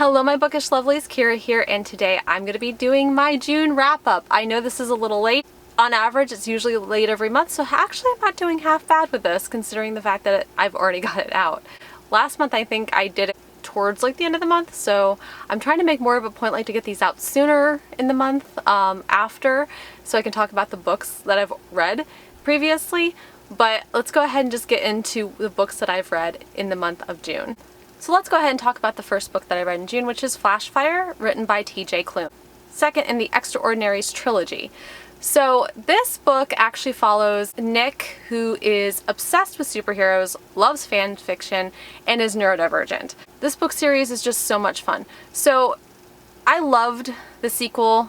Hello my bookish lovelies, Kira here, and today I'm going to be doing my June wrap-up. I know this is a little late. On average it's usually late every month, so actually I'm not doing half bad with this considering the fact that I've already got it out. Last month I think I did it towards like the end of the month, so I'm trying to make more of a point like to get these out sooner in the month after, so I can talk about the books that I've read previously. But let's go ahead and just get into the books that I've read in the month of June. So let's go ahead and talk about the first book that I read in June, which is Flashfire, written by T.J. Klune. Second in the Extraordinaries trilogy. So this book actually follows Nick, who is obsessed with superheroes, loves fan fiction, and is neurodivergent. This book series is just so much fun. So I loved the sequel,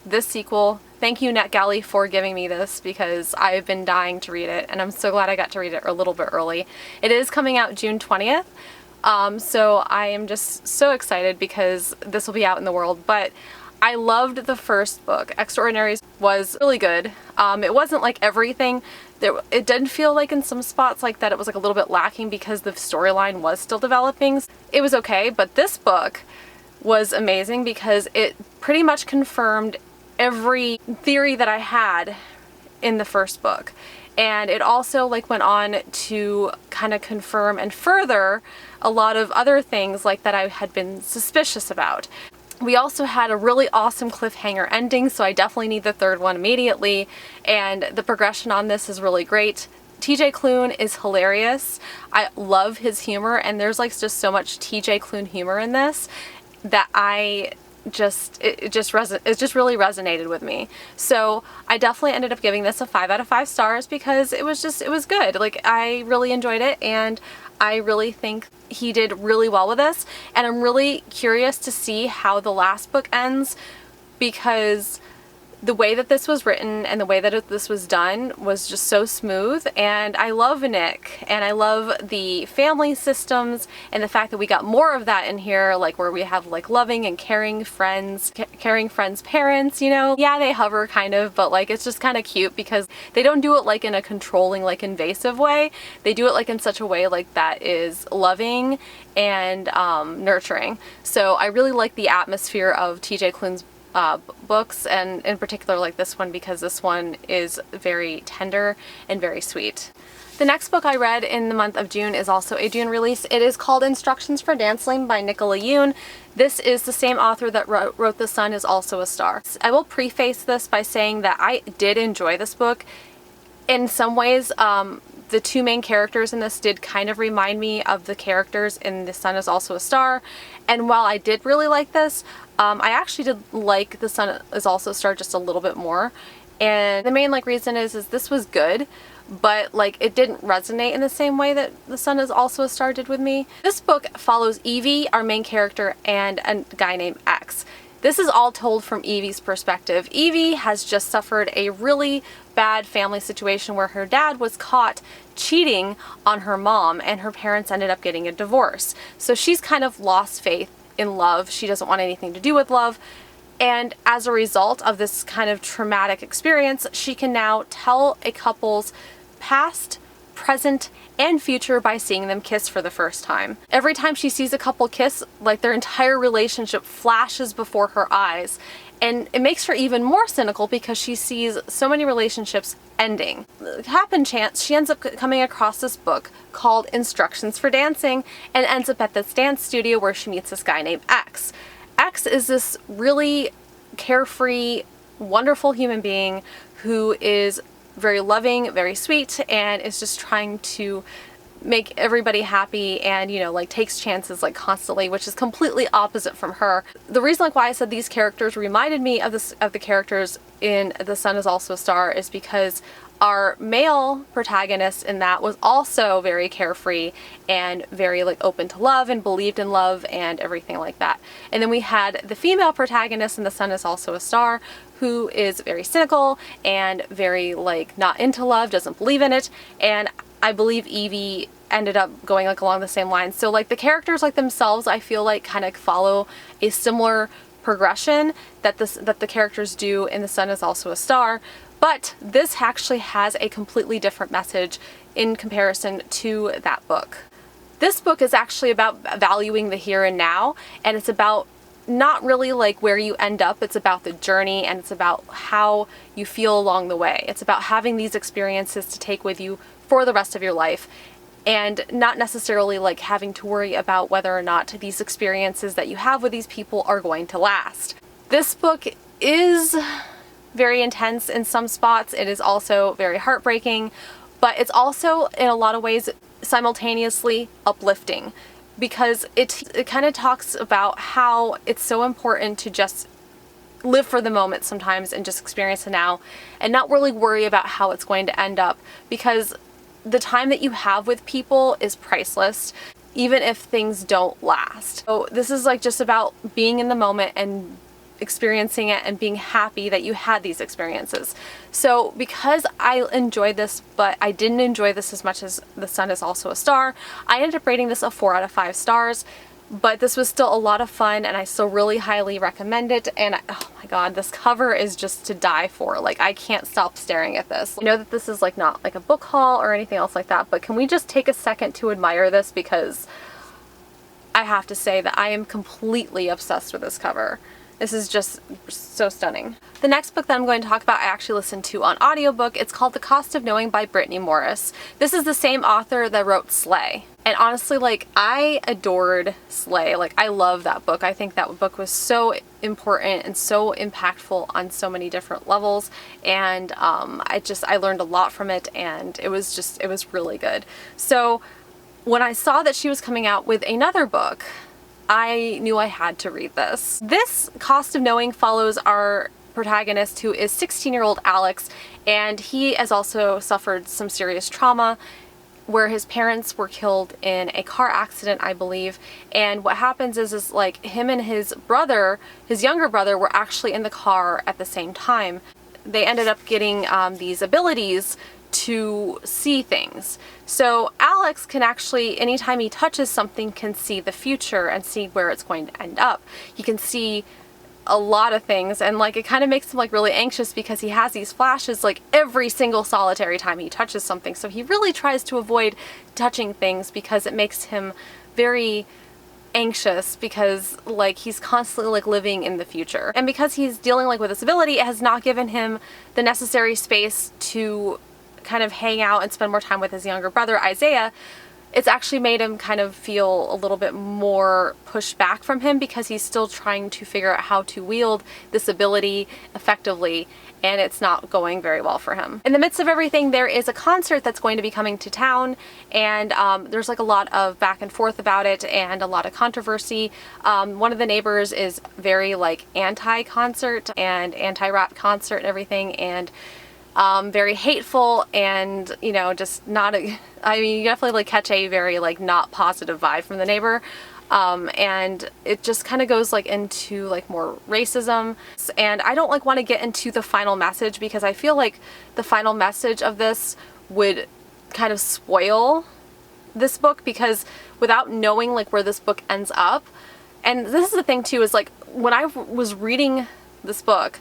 this sequel. Thank you, NetGalley, for giving me this because I've been dying to read it, and I'm so glad I got to read it a little bit early. It is coming out June 20th. So I am just so excited because this will be out in the world. But I loved the first book. Extraordinaries was really good. It wasn't like everything. It did feel like in some spots like that it was like a little bit lacking because the storyline was still developing. It was okay, but this book was amazing because it pretty much confirmed every theory that I had in the first book. And it also like went on to kind of confirm and further a lot of other things like that I had been suspicious about. We also had a really awesome cliffhanger ending, so I definitely need the third one immediately, and the progression on this is really great. TJ Klune is hilarious. I love his humor, and there's like just so much TJ Klune humor in this that it just really resonated with me. So I definitely ended up giving this a 5 out of 5 stars because it was good. Like, I really enjoyed it, and I really think he did really well with this, and I'm really curious to see how the last book ends because the way that this was written and the way that this was done was just so smooth. And I love Nick, and I love the family systems and the fact that we got more of that in here, like where we have like loving and caring friends parents, you know. Yeah, they hover kind of, but like it's just kind of cute because they don't do it like in a controlling, like invasive way. They do it like in such a way like that is loving and nurturing. So I really like the atmosphere of TJ Klune's books, and in particular like this one because this one is very tender and very sweet. The next book I read in the month of June is also a June release. It is called Instructions for Dancing by Nicola Yoon. This is the same author that wrote The Sun Is Also a Star. I will preface this by saying that I did enjoy this book. In some ways, the two main characters in this did kind of remind me of the characters in The Sun Is Also a Star, and while I did really like this, I actually did like The Sun Is Also a Star just a little bit more. And the main reason is this was good, but like it didn't resonate in the same way that The Sun Is Also a Star did with me. This book follows Evie, our main character, and a guy named X. This is all told from Evie's perspective. Evie has just suffered a really bad family situation where her dad was caught cheating on her mom and her parents ended up getting a divorce. So she's kind of lost faith in love. She doesn't want anything to do with love. And as a result of this kind of traumatic experience, she can now tell a couple's past, present, and future by seeing them kiss for the first time. Every time she sees a couple kiss, like their entire relationship flashes before her eyes. And it makes her even more cynical because she sees so many relationships ending. Happen chance, she ends up coming across this book called Instructions for Dancing and ends up at this dance studio where she meets this guy named X. X is this really carefree, wonderful human being who is very loving, very sweet, and is just trying to make everybody happy and, you know, like takes chances like constantly, which is completely opposite from her. The reason why I said these characters reminded me of the characters in The Sun Is Also a Star is because our male protagonist in that was also very carefree and very like open to love and believed in love and everything like that. And then we had the female protagonist in The Sun Is Also a Star who is very cynical and very like not into love, doesn't believe in it, and I believe Evie ended up going like along the same lines. So like the characters like themselves I feel like kind of follow a similar progression that the characters do in The Sun Is Also a Star, but this actually has a completely different message in comparison to that book. This book is actually about valuing the here and now, and it's about not really like where you end up, it's about the journey, and it's about how you feel along the way. It's about having these experiences to take with you for the rest of your life, and not necessarily like having to worry about whether or not these experiences that you have with these people are going to last. This book is very intense in some spots. It is also very heartbreaking, but it's also in a lot of ways simultaneously uplifting, because it kind of talks about how it's so important to just live for the moment sometimes and just experience the now and not really worry about how it's going to end up, because the time that you have with people is priceless, even if things don't last. So this is like just about being in the moment and experiencing it and being happy that you had these experiences. So because I enjoyed this, but I didn't enjoy this as much as The Sun Is Also a Star, I ended up rating this a 4 out of 5 stars. But this was still a lot of fun, and I still really highly recommend it. And oh my god, this cover is just to die for. Like, I can't stop staring at this. I know that this is like not like a book haul or anything else like that, but can we just take a second to admire this, because I have to say that I am completely obsessed with this cover. This is just so stunning. The next book that I'm going to talk about I actually listened to on audiobook. It's called The Cost of Knowing by Brittany Morris. This is the same author that wrote Slay. And honestly, like, I adored Slay. Like, I love that book. I think that book was so important and so impactful on so many different levels. And I learned a lot from it, and it was really good. So when I saw that she was coming out with another book, I knew I had to read this. This Cost of Knowing follows our protagonist, who is 16-year-old Alex, and he has also suffered some serious trauma where his parents were killed in a car accident, I believe. And what happens is like him and his brother, his younger brother, were actually in the car at the same time. They ended up getting these abilities to see things. So Alex can actually, anytime he touches something, can see the future and see where it's going to end up. He can see a lot of things, and like it kind of makes him like really anxious because he has these flashes like every single solitary time he touches something. So he really tries to avoid touching things because it makes him very anxious, because like he's constantly like living in the future. And because he's dealing like with this ability, it has not given him the necessary space to kind of hang out and spend more time with his younger brother Isaiah. It's actually made him kind of feel a little bit more pushed back from him, because he's still trying to figure out how to wield this ability effectively, and it's not going very well for him. In the midst of everything, there is a concert that's going to be coming to town, and there's like a lot of back and forth about it and a lot of controversy. One of the neighbors is very like anti-concert and anti-rap concert and everything, and very hateful, and you know, just not a, I mean, you definitely like catch a very like not positive vibe from the neighbor, and it just kind of goes like into like more racism. And I don't like want to get into the final message, because I feel like the final message of this would kind of spoil this book, because without knowing like where this book ends up, and this is the thing too, is like when I was reading this book,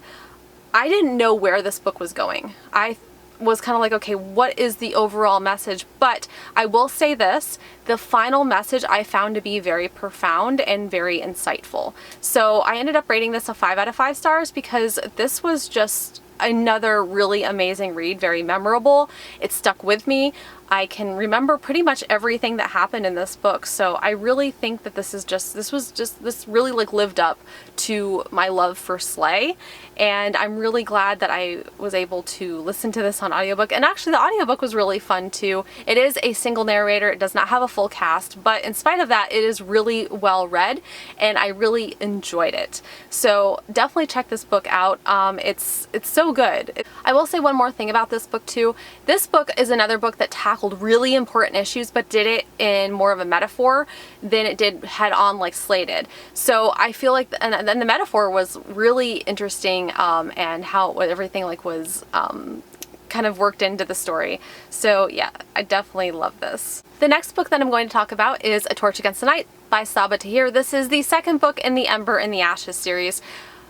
I didn't know where this book was going. I was kind of like, okay, what is the overall message? But I will say this, the final message I found to be very profound and very insightful. So I ended up rating this a 5 out of 5 stars, because this was just another really amazing read, very memorable. It stuck with me. I can remember pretty much everything that happened in this book. So I really think that this really like lived up to my love for Slay. And I'm really glad that I was able to listen to this on audiobook. And actually the audiobook was really fun too. It is a single narrator. It does not have a full cast, but in spite of that, it is really well read and I really enjoyed it. So definitely check this book out. It's so good. I will say one more thing about this book too. This book is another book that tackled really important issues, but did it in more of a metaphor than it did head on like Slay did. So I feel like, and then the metaphor was really interesting, and how everything like was kind of worked into the story. So yeah, I definitely love this. The next book that I'm going to talk about is A Torch Against the Night by Saba Tahir. This is the second book in the Ember in the Ashes series.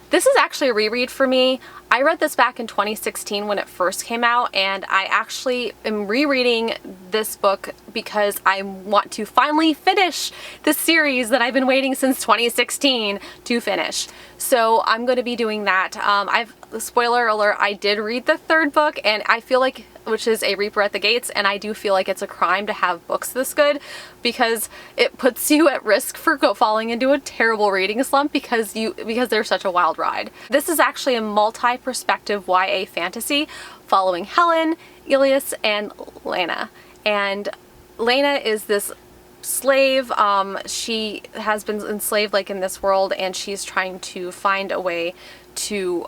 This is actually a reread for me. I read this back in 2016 when it first came out, and I actually am rereading this book because I want to finally finish the series that I've been waiting since 2016 to finish. So I'm going to be doing that. Spoiler alert, I did read the third book, and I feel like, which is A Reaper at the Gates, and I do feel like it's a crime to have books this good because it puts you at risk for falling into a terrible reading slump because they're such a wild ride. This is actually a multi-perspective YA fantasy following Helen, Elias, and Lena. And Lena is this slave. She has been enslaved like in this world, and she's trying to find a way to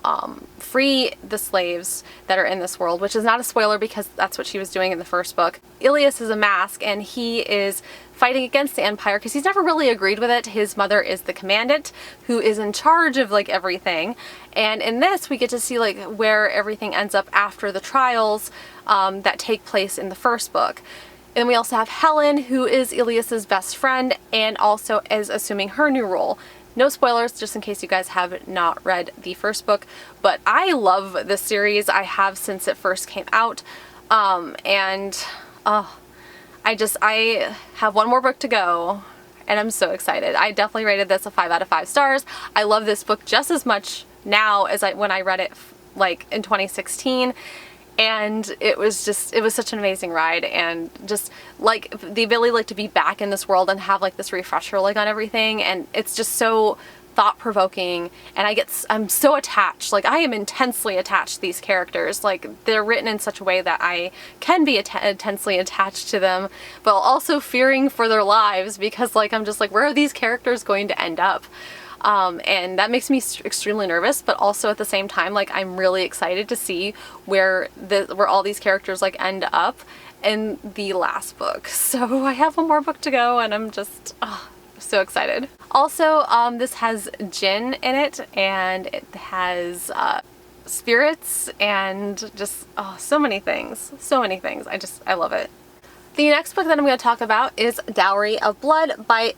free the slaves that are in this world, which is not a spoiler because that's what she was doing in the first book. Elias is a mask, and he is fighting against the Empire because he's never really agreed with it. His mother is the commandant who is in charge of like everything, and in this we get to see like where everything ends up after the trials that take place in the first book. And we also have Helen, who is Elias's best friend and also is assuming her new role. No spoilers, just in case you guys have not read the first book, but I love this series. I have since it first came out, I have one more book to go, and I'm so excited. I definitely rated this a 5 out of 5 stars. I love this book just as much now as when I read it like in 2016. And it was such an amazing ride, and just like the ability like to be back in this world and have like this refresher like on everything, and it's just so thought-provoking, and I'm so attached. Like I am intensely attached to these characters. Like they're written in such a way that I can be intensely attached to them, but also fearing for their lives because like I'm just like, where are these characters going to end up? And that makes me extremely nervous, but also at the same time, like I'm really excited to see where all these characters like end up in the last book. So I have one more book to go, and I'm just so excited. Also, this has gin in it, and it has spirits, and just so many things. I love it. The next book that I'm going to talk about is Dowry of Blood by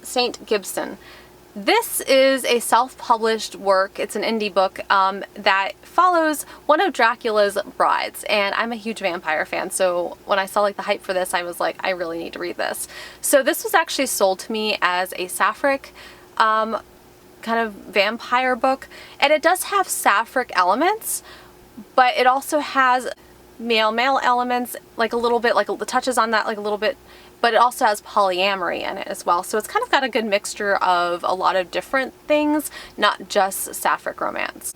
St. Gibson. This is a self-published work. It's an indie book that follows one of Dracula's brides, and I'm a huge vampire fan, so when I saw like the hype for this, I was like, I really need to read this. So this was actually sold to me as a sapphic kind of vampire book, and it does have sapphic elements, but it also has male elements, like a little bit, like the touches on that like a little bit, but it also has polyamory in it as well. So it's kind of got a good mixture of a lot of different things, not just sapphic romance.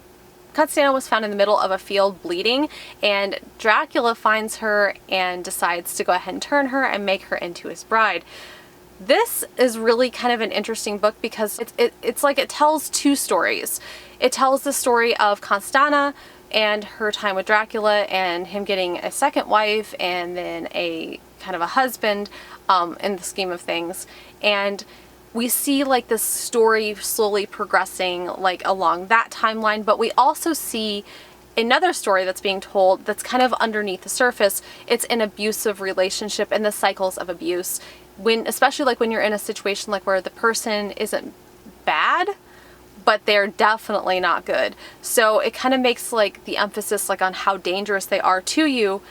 Constanta was found in the middle of a field bleeding, and Dracula finds her and decides to go ahead and turn her and make her into his bride. This is really kind of an interesting book because it's like it tells two stories. It tells the story of Constanta and her time with Dracula and him getting a second wife and then a kind of a husband in the scheme of things. And we see like this story slowly progressing like along that timeline, but we also see another story that's being told that's kind of underneath the surface. It's an abusive relationship and the cycles of abuse. Especially like when you're in a situation like where the person isn't bad, but they're definitely not good. So it kind of makes like the emphasis like on how dangerous they are to you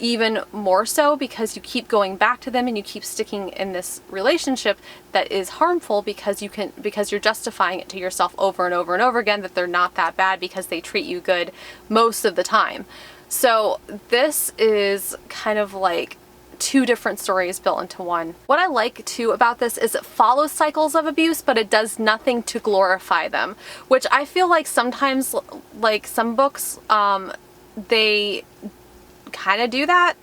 even more so, because you keep going back to them and you keep sticking in this relationship that is harmful because you're justifying it to yourself over and over and over again that they're not that bad because they treat you good most of the time. So this is kind of like two different stories built into one. What I like too about this is it follows cycles of abuse, but it does nothing to glorify them, which I feel like sometimes, like some books, they kind of do that.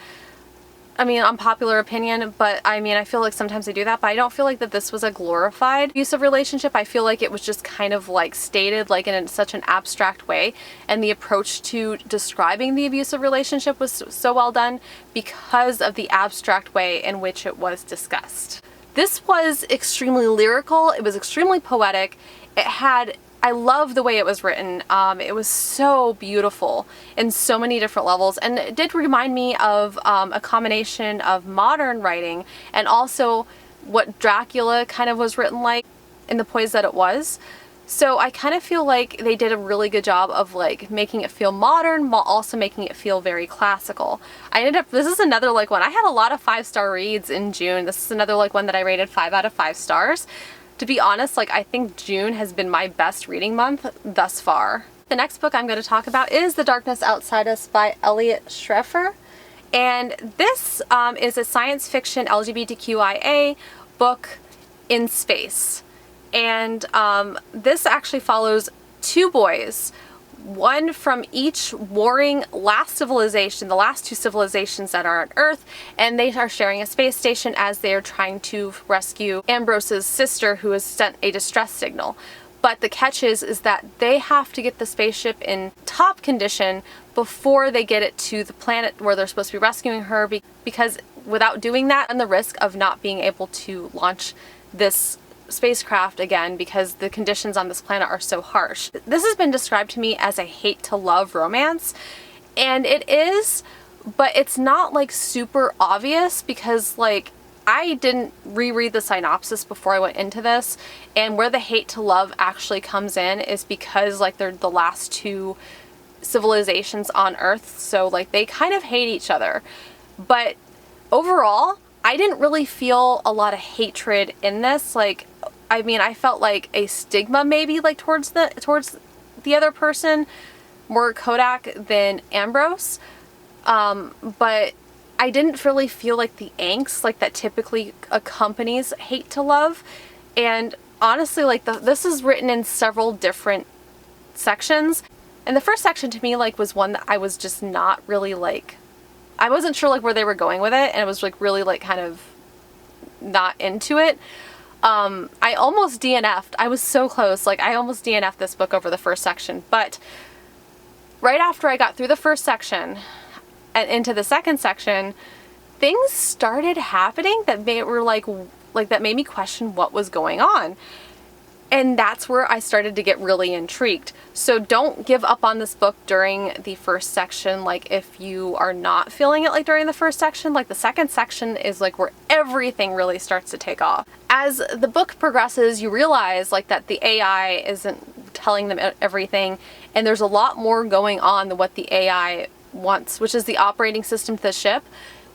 I mean, unpopular opinion, but I mean, I feel like sometimes they do that, but I don't feel like that this was a glorified abusive relationship. I feel like it was just kind of like stated like in such an abstract way, and the approach to describing the abusive relationship was so well done because of the abstract way in which it was discussed. This was extremely lyrical. It was extremely poetic. I love the way it was written. It was so beautiful in so many different levels, and it did remind me of a combination of modern writing and also what Dracula kind of was written like in the poise that it was. So I kind of feel like they did a really good job of like making it feel modern while also making it feel very classical. This is another like one. I had a lot of 5-star reads in June. This is another like one that I rated 5 out of 5 stars. To be honest, like I think June has been my best reading month thus far. The next book I'm going to talk about is The Darkness Outside Us by Elliot Schrefer. And this is a science fiction LGBTQIA book in space. And this actually follows 2 boys, one from each warring last civilization, the last 2 civilizations that are on Earth, and they are sharing a space station as they are trying to rescue Ambrose's sister, who has sent a distress signal. But the catch is that they have to get the spaceship in top condition before they get it to the planet where they're supposed to be rescuing her, because without doing that, and the risk of not being able to launch this spacecraft again because the conditions on this planet are so harsh. This has been described to me as a hate to love romance, and it is, but it's not like super obvious because like I didn't reread the synopsis before I went into this, and where the hate to love actually comes in is because like they're the last 2 civilizations on Earth, so like they kind of hate each other. But overall, I didn't really feel a lot of hatred in this. Like, I mean, I felt like a stigma maybe like towards the other person, more Kodak than Ambrose. But I didn't really feel like the angst like that typically accompanies hate to love. And honestly, like this is written in several different sections. And the first section to me like was one that I was just not really like, I wasn't sure like where they were going with it, and it was like really like kind of not into it. I almost DNF'd. I was so close. Like I almost DNF'd this book over the first section, but right after I got through the first section and into the second section, things started happening that that made me question what was going on. And that's where I started to get really intrigued. So don't give up on this book during the first section. Like if you are not feeling it like during the first section, like the second section is like where everything really starts to take off. As the book progresses, you realize like that the AI isn't telling them everything, and there's a lot more going on than what the AI wants, which is the operating system to the ship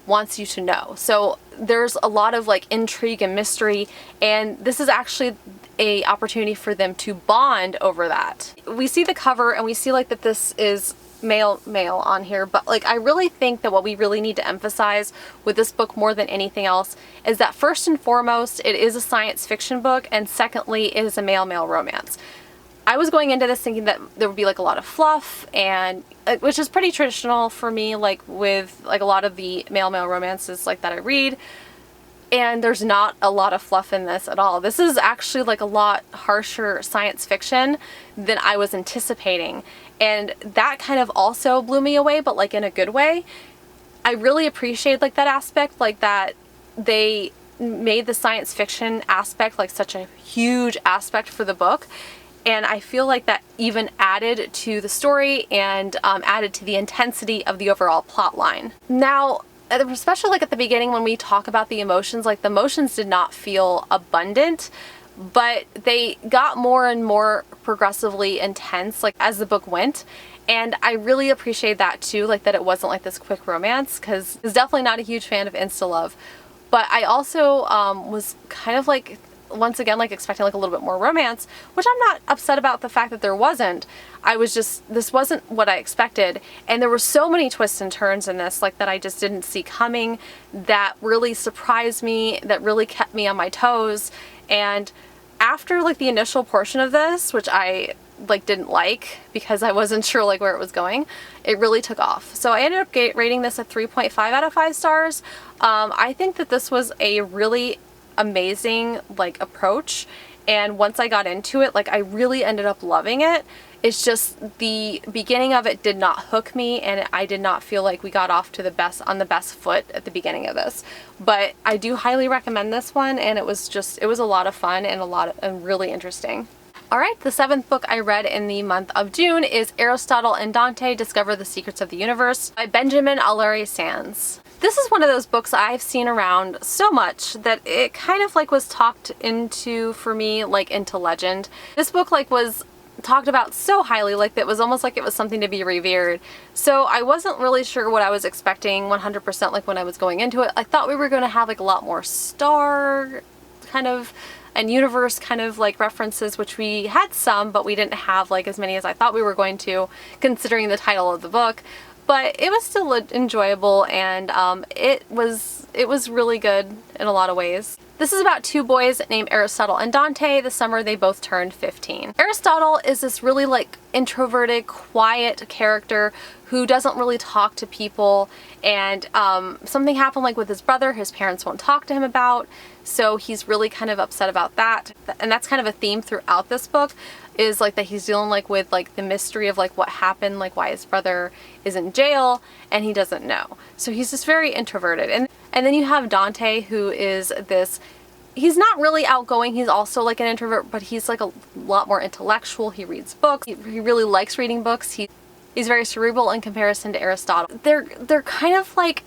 wants you to know. So there's a lot of like intrigue and mystery, and this is actually a opportunity for them to bond over that. We see the cover and we see like that this is male on here, but like I really think that what we really need to emphasize with this book more than anything else is that first and foremost it is a science fiction book, and secondly it is a male romance. I was going into this thinking that there would be like a lot of fluff, and which is pretty traditional for me, like with like a lot of the male romances like that I read, and there's not a lot of fluff in this at all. This is actually like a lot harsher science fiction than I was anticipating, and that kind of also blew me away, but like in a good way. I really appreciate like that aspect, like that they made the science fiction aspect like such a huge aspect for the book. And I feel like that even added to the story and added to the intensity of the overall plot line. Now, especially like at the beginning when we talk about the emotions, like the emotions did not feel abundant, but they got more and more progressively intense like as the book went. And I really appreciate that too, like that it wasn't like this quick romance, because I was definitely not a huge fan of insta love. But I also was kind of like, once again, like expecting like a little bit more romance, which I'm not upset about the fact that there wasn't. I was just, this wasn't what I expected, and there were so many twists and turns in this like that I just didn't see coming, that really surprised me, that really kept me on my toes. And after like the initial portion of this, which I like didn't like because I wasn't sure like where it was going, it really took off. So I ended up rating this at 3.5 out of 5 stars. I think that this was a really amazing like approach, and once I got into it, like I really ended up loving it. It's just the beginning of it did not hook me, and I did not feel like we got off to the best foot at the beginning of this. But I do highly recommend this one, and it was a lot of fun and really interesting. Alright, the 7th book I read in the month of June is Aristotle and Dante Discover the Secrets of the Universe by Benjamin Alari Sands. This is one of those books I've seen around so much that it kind of like was talked into, for me, like into legend. This book like was talked about so highly, like that was almost like it was something to be revered. So I wasn't really sure what I was expecting 100% like when I was going into it. I thought we were going to have like a lot more star kind of and universe kind of like references, which we had some, but we didn't have like as many as I thought we were going to, considering the title of the book. But it was still enjoyable, and it was really good in a lot of ways. This is about two boys named Aristotle and Dante. The summer they both turned 15. Aristotle is this really like introverted, quiet character who doesn't really talk to people, and something happened like with his brother his parents won't talk to him about, so he's really kind of upset about that. And that's kind of a theme throughout this book, is like that he's dealing like with like the mystery of like what happened, like why his brother is in jail and he doesn't know. So he's just very introverted. And then you have Dante, who is this, he's not really outgoing, he's also like an introvert, but he's like a lot more intellectual. He reads books, he really likes reading books. He's very cerebral in comparison to Aristotle. They're kind of like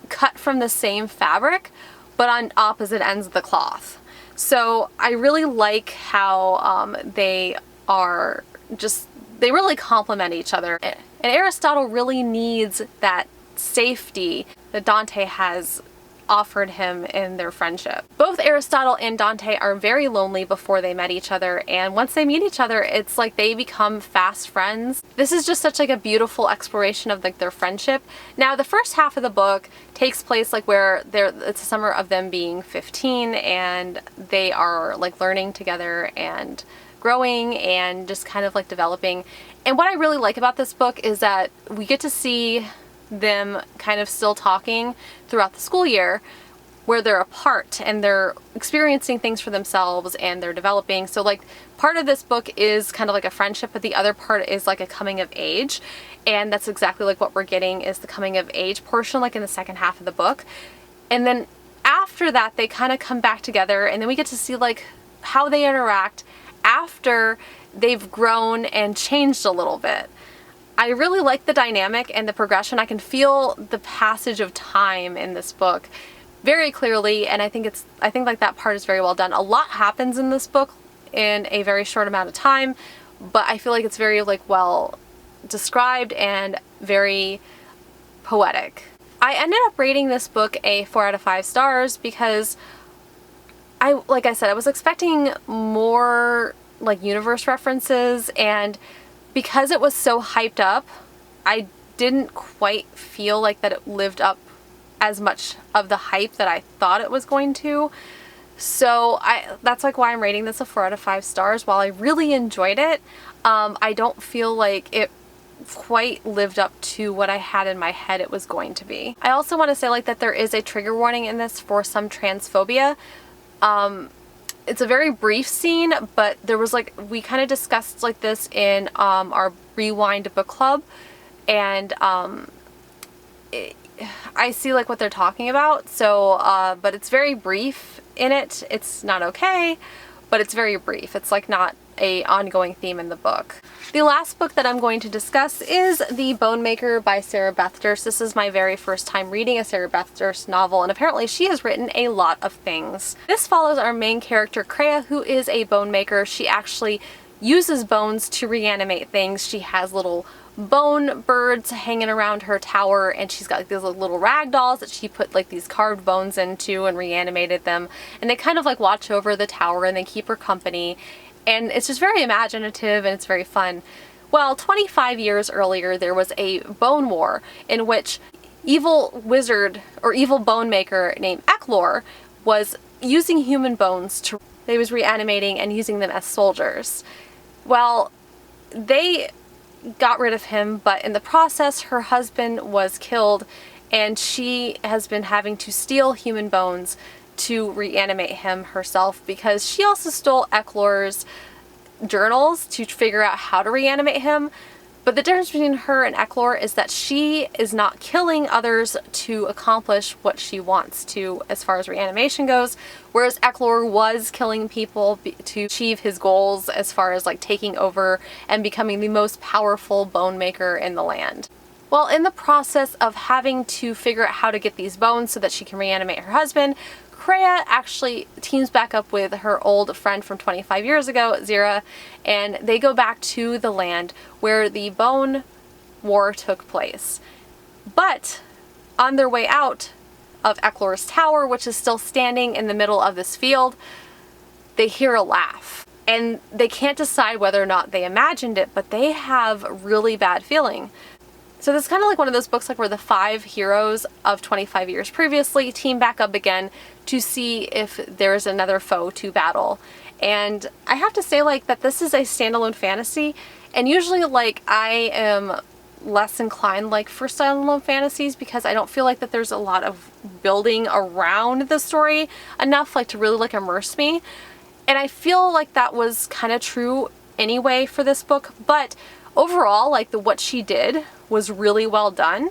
cut from the same fabric, but on opposite ends of the cloth. So I really like how they are just, they really complement each other. And Aristotle really needs that safety that Dante has offered him in their friendship. Both Aristotle and Dante are very lonely before they met each other, and once they meet each other, it's like they become fast friends. This is just such like a beautiful exploration of like their friendship. Now the first half of the book takes place like where it's a summer of them being 15, and they are like learning together and growing and just kind of like developing. And what I really like about this book is that we get to see them kind of still talking throughout the school year, where they're apart and they're experiencing things for themselves and they're developing. So like part of this book is kind of like a friendship, but the other part is like a coming of age, and that's exactly like what we're getting, is the coming of age portion like in the second half of the book. And then after that they kind of come back together, and then we get to see like how they interact after they've grown and changed a little bit. I really like the dynamic and the progression. I can feel the passage of time in this book very clearly, and I think like that part is very well done. A lot happens in this book in a very short amount of time, but I feel like it's very like well described and very poetic. I ended up rating this book a 4 out of 5 stars because like I said, I was expecting more like universe references, and because it was so hyped up, I didn't quite feel like that it lived up as much of the hype that I thought it was going to. So that's like why I'm rating this a 4 out of 5 stars. While I really enjoyed it, I don't feel like it quite lived up to what I had in my head it was going to be. I also want to say like that there is a trigger warning in this for some transphobia. It's a very brief scene, but there was like, we kind of discussed like this in our Rewind book club, and I see like what they're talking about. So, but it's very brief in it. It's not okay, but it's very brief. It's like not a ongoing theme in the book. The last book that I'm going to discuss is The Bone Maker by Sarah Beth Durst. This is my very first time reading a Sarah Beth Durst novel, and apparently she has written a lot of things. This follows our main character, Kreia, who is a bone maker. She actually uses bones to reanimate things. She has little bone birds hanging around her tower, and she's got like these little rag dolls that she put like these carved bones into and reanimated them, and they kind of like watch over the tower and they keep her company. And it's just very imaginative and it's very fun. Well, 25 years earlier, there was a bone war in which evil wizard or evil bone maker named Eklor was using human bones to, they was reanimating and using them as soldiers. Well, they got rid of him, but in the process, her husband was killed, and she has been having to steal human bones to reanimate him herself, because she also stole Eklor's journals to figure out how to reanimate him. But the difference between her and Eklor is that she is not killing others to accomplish what she wants to as far as reanimation goes, whereas Eklor was killing people to achieve his goals as far as like taking over and becoming the most powerful bone maker in the land. Well, in the process of having to figure out how to get these bones so that she can reanimate her husband, Kreia actually teams back up with her old friend from 25 years ago, Zira, and they go back to the land where the bone war took place. But on their way out of Eklor's tower, which is still standing in the middle of this field, they hear a laugh. And they can't decide whether or not they imagined it, but they have a really bad feeling. So this is kind of like one of those books like where the 5 heroes of 25 years previously team back up again to see if there's another foe to battle. And I have to say like that this is a standalone fantasy, and usually like I am less inclined like for standalone fantasies because I don't feel like that there's a lot of building around the story enough like to really like immerse me. And I feel like that was kind of true anyway for this book, but overall like what she did was really well done,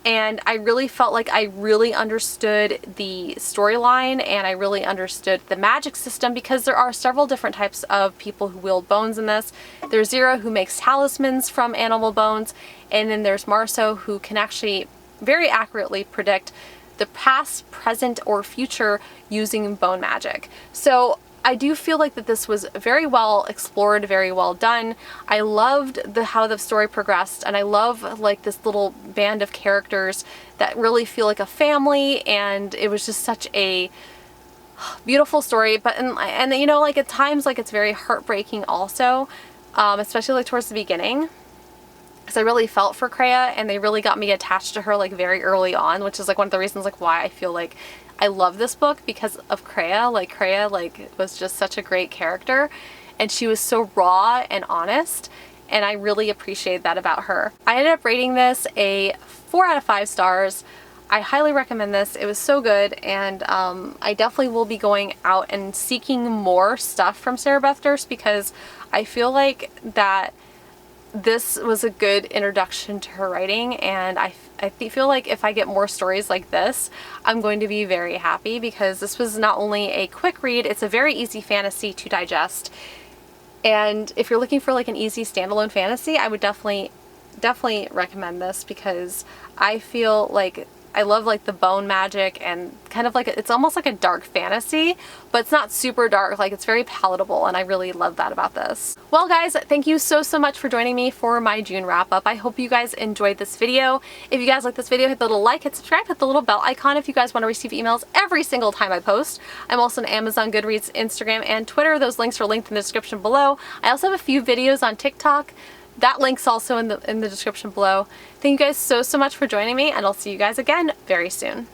and I really felt like I really understood the storyline and I really understood the magic system, because there are several different types of people who wield bones in this. There's Zira, who makes talismans from animal bones, and then there's Marso, who can actually very accurately predict the past, present, or future using bone magic. So I do feel like that this was very well explored, very well done. I loved how the story progressed, and I love like this little band of characters that really feel like a family, and it was just such a beautiful story. But and you know, like at times like it's very heartbreaking also, especially like towards the beginning, because I really felt for Kreia and they really got me attached to her like very early on, which is like one of the reasons like why I feel like I love this book, because of Kreia. Like Kreia like was just such a great character, and she was so raw and honest, and I really appreciate that about her. I ended up rating this a 4 out of 5 stars. I highly recommend this. It was so good, and I definitely will be going out and seeking more stuff from Sarah Beth Durst, because I feel like that this was a good introduction to her writing, and I feel like if I get more stories like this, I'm going to be very happy, because this was not only a quick read, it's a very easy fantasy to digest. And if you're looking for like an easy standalone fantasy, I would definitely recommend this, because I feel like I love like the bone magic, and kind of like it's almost like a dark fantasy, but it's not super dark, like it's very palatable, and I really love that about this. Well guys, thank you so much for joining me for my June wrap up. I hope you guys enjoyed this video. If you guys like this video, hit the little like, hit subscribe, hit the little bell icon if you guys want to receive emails every single time I post. I'm also on Amazon, Goodreads, Instagram, and Twitter. Those links are linked in the description below. I also have a few videos on TikTok. That link's also in the description below. Thank you guys so much for joining me, and I'll see you guys again very soon.